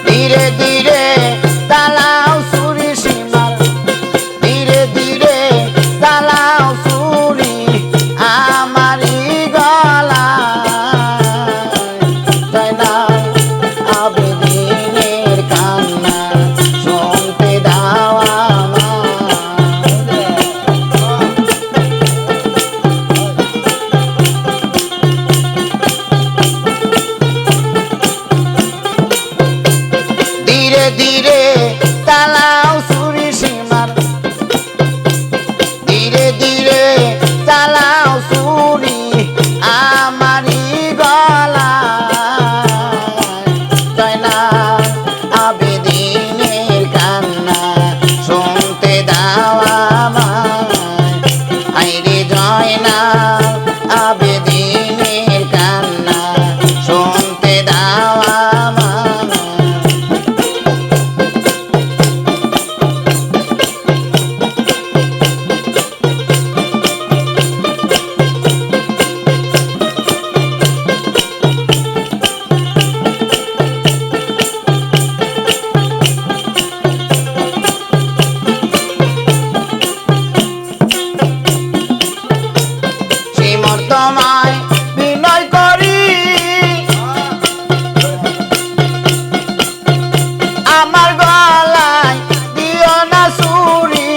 ধীরে ধীরে চালাও ছুরি সীমার, ধীরে ধীরে চালাও ছুরি আমারি গলায়। জয়নাল আবেদিনের কান্না শুনতে দাও আমায়। ধীরে ধীরে চালাও ছুরি সীমার, ধীরে ধীরে চালাও ছুরি আমারি গলায়। জয়নাল আবেদিনের কান্না শুনতে দাও আমায়। হায়রে জয়নাল আবেদিনের কান্না শুনতে দাও আমায়। শ্রীমর তোমায় বিনয় করি, আমার গলায় দিও না ছুরি।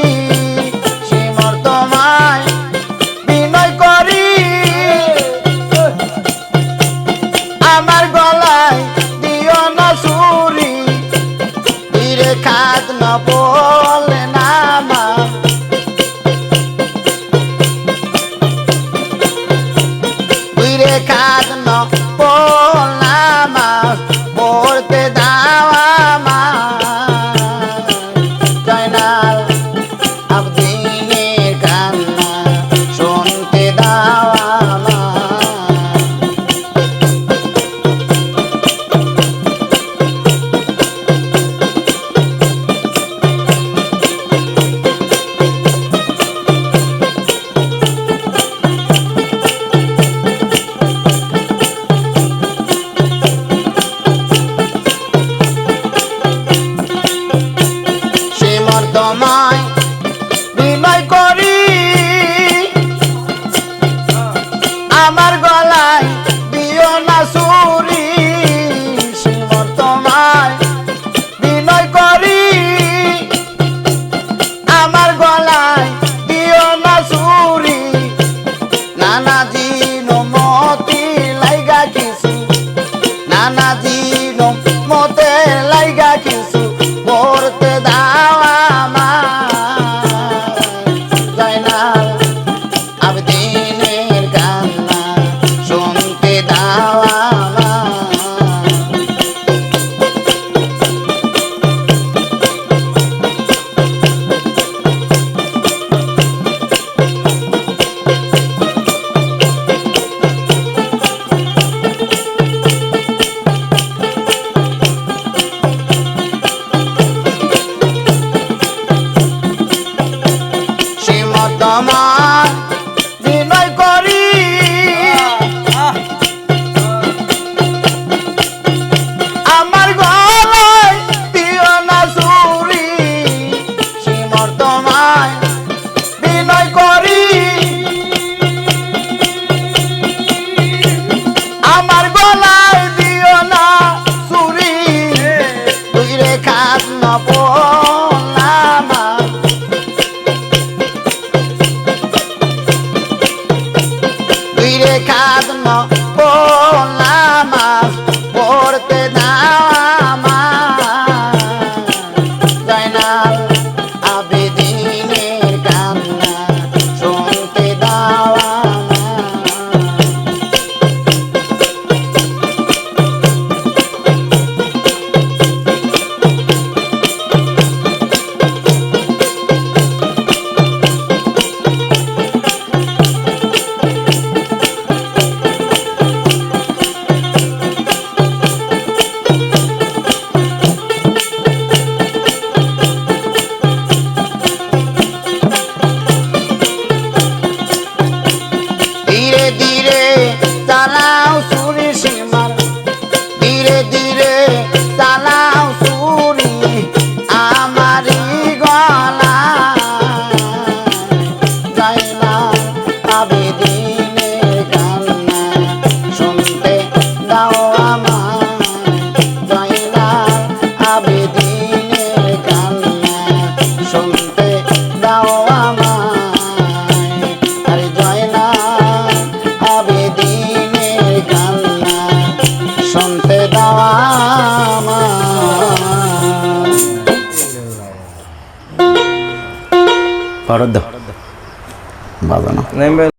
শ্রীমর তোমায় বিনয় করি, আমার গলায় দিও না ছুরি। ধীরে খাদ ন বলে না মা, ধীরে খাদ ন বললাম পড়তে দাও আমায়। জয়নাল আবেদিনের কান্না শুনতে দাও আমায়। বাজানো নাইম ভাই